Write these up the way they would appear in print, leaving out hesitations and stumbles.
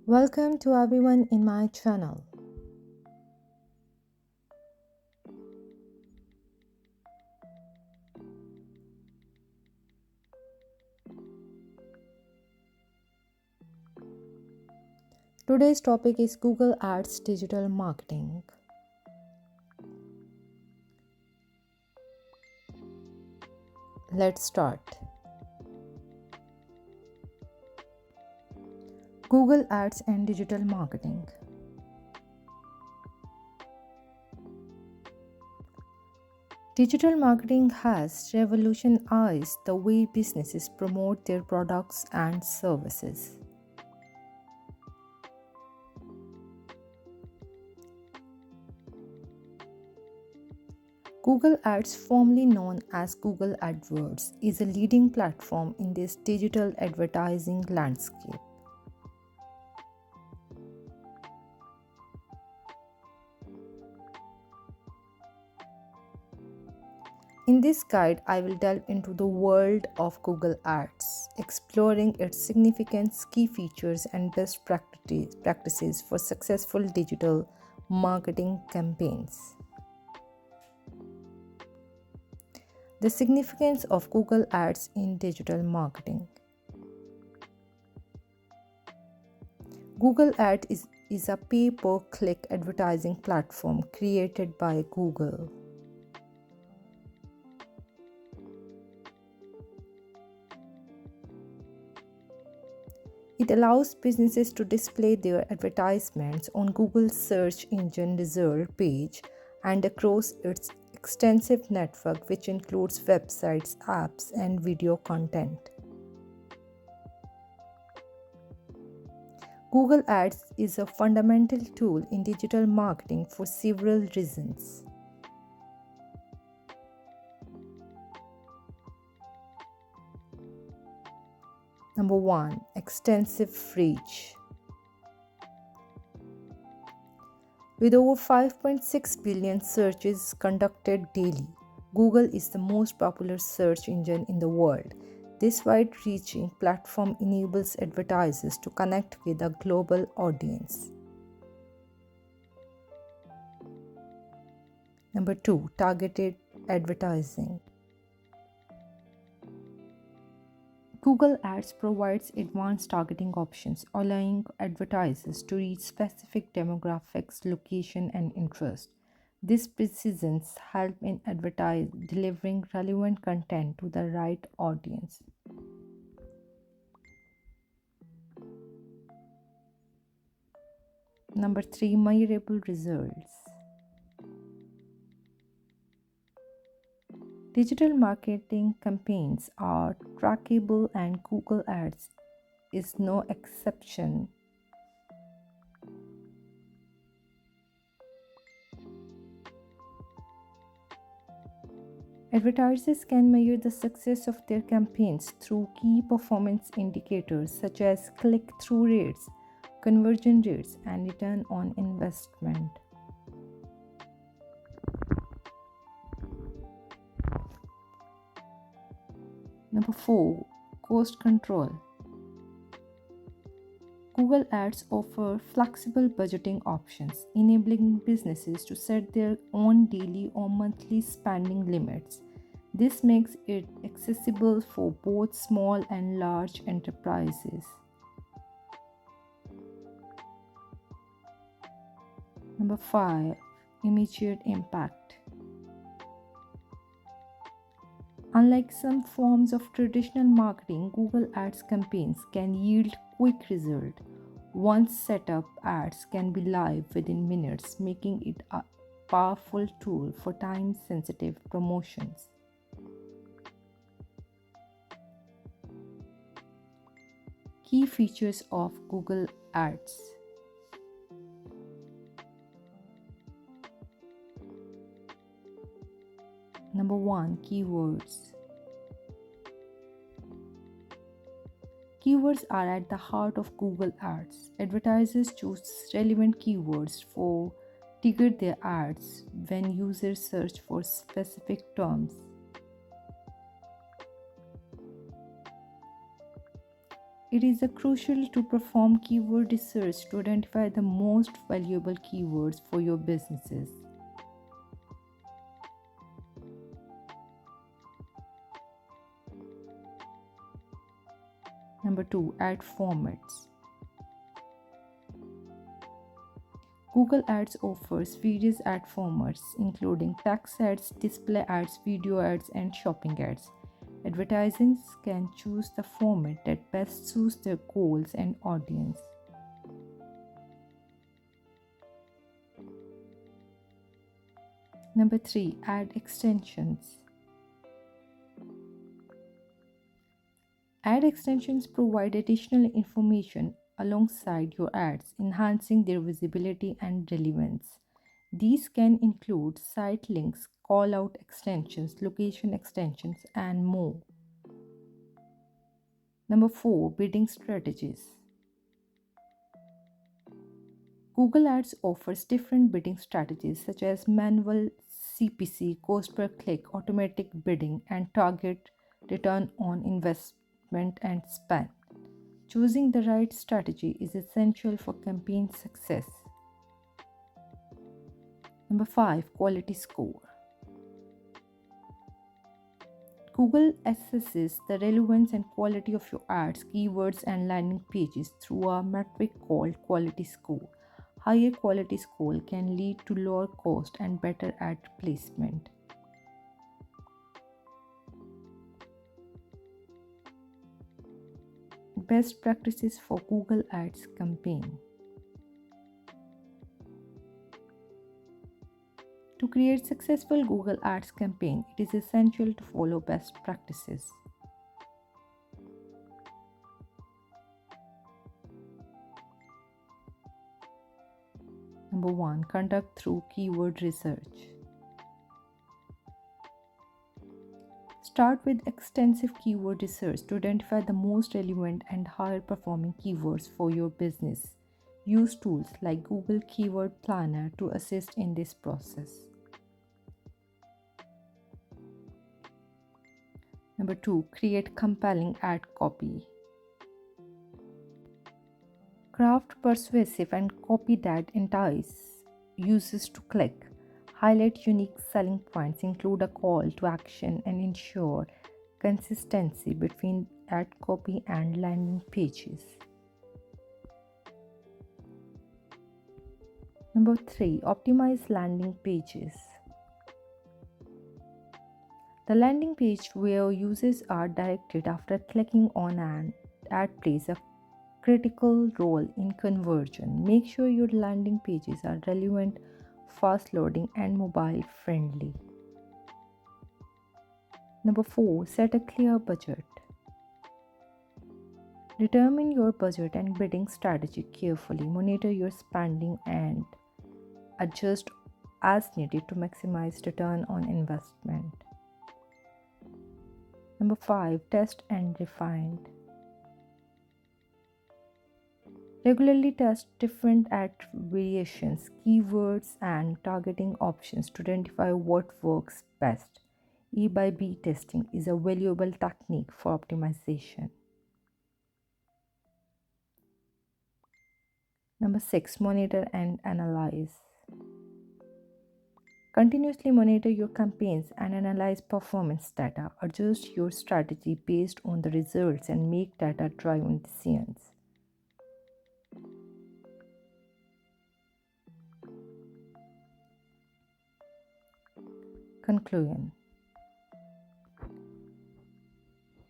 Welcome to everyone in my channel. Today's topic is Google Ads digital marketing. Let's start. Google Ads and digital marketing. Digital marketing has revolutionized the way businesses promote their products and services. Google Ads, formerly known as Google AdWords, is a leading platform in this digital advertising landscape. In this guide, I will delve into the world of Google Ads, exploring its significance, key features, and best practices for successful digital marketing campaigns. The significance of Google Ads in digital marketing. Google Ads is a pay-per-click advertising platform created by Google. It allows businesses to display their advertisements on Google's search engine result page and across its extensive network, which includes websites, apps, and video content. Google Ads is a fundamental tool in digital marketing for several reasons. Number 1. Extensive reach. With over 5.6 billion searches conducted daily, Google is the most popular search engine in the world. This wide-reaching platform enables advertisers to connect with a global audience. Number 2. Targeted advertising. Google Ads provides advanced targeting options, allowing advertisers to reach specific demographics, location, and interest. This precision helps in delivering relevant content to the right audience. Number 3. Measurable results. Digital marketing campaigns are trackable, and Google Ads is no exception. Advertisers can measure the success of their campaigns through key performance indicators such as click-through rates, conversion rates, and return on investment. Number 4. Cost control. Google Ads offer flexible budgeting options, enabling businesses to set their own daily or monthly spending limits. This makes it accessible for both small and large enterprises. Number 5. Immediate impact. Unlike some forms of traditional marketing, Google Ads campaigns can yield quick results. Once set up, ads can be live within minutes, making it a powerful tool for time-sensitive promotions. Key features of Google Ads. Number 1. Keywords. Keywords are at the heart of Google Ads. Advertisers choose relevant keywords to trigger their ads when users search for specific terms. It is crucial to perform keyword research to identify the most valuable keywords for your businesses. Number 2, ad formats. Google Ads offers various ad formats, including text ads, display ads, video ads, and shopping ads. Advertisers can choose the format that best suits their goals and audience. Number 3, ad extensions. Ad extensions provide additional information alongside your ads, enhancing their visibility and relevance. These can include site links, call out extensions, location extensions, and more. Number 4, bidding strategies. Google Ads offers different bidding strategies such as manual CPC, cost per click, automatic bidding, and target return on investment and spend. Choosing the right strategy is essential for campaign success. Number 5, quality score. Google assesses the relevance and quality of your ads, keywords, and landing pages through a metric called quality score. Higher quality score can lead to lower cost and better ad placement. Best practices for Google Ads campaign. To create successful Google Ads campaign, it is essential to follow best practices. Number 1, conduct through keyword research. Start with extensive keyword research to identify the most relevant and higher performing keywords for your business. Use tools like Google Keyword Planner to assist in this process. Number 2, create compelling ad copy. Craft persuasive and copy that entice users to click. Highlight unique selling points, include a call to action, and ensure consistency between ad copy and landing pages. Number 3, optimize landing pages. The landing page where users are directed after clicking on an ad plays a critical role in conversion. Make sure your landing pages are relevant, fast loading, and mobile friendly. Number 4, set a clear budget. Determine your budget and bidding strategy carefully. Monitor your spending and adjust as needed to maximize return on investment. Number 5, test and refine. Regularly test different ad variations, keywords, and targeting options to identify what works best. A by B testing is a valuable technique for optimization. Number 6, monitor and analyze. Continuously monitor your campaigns and analyze performance data. Adjust your strategy based on the results and make data-driven decisions. Conclusion.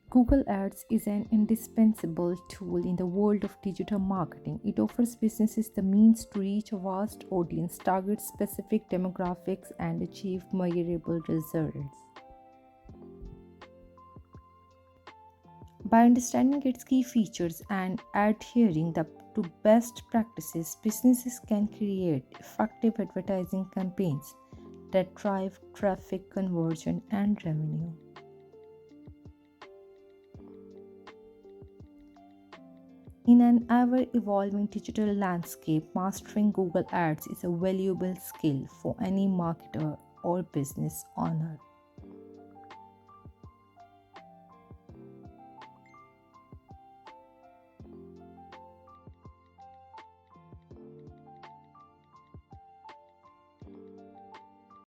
Google Ads is an indispensable tool in the world of digital marketing. It offers businesses the means to reach a vast audience, target specific demographics, and achieve measurable results. By understanding its key features and adhering to best practices, businesses can create effective advertising campaigns that drive traffic, conversion, and revenue. In an ever-evolving digital landscape, mastering Google Ads is a valuable skill for any marketer or business owner.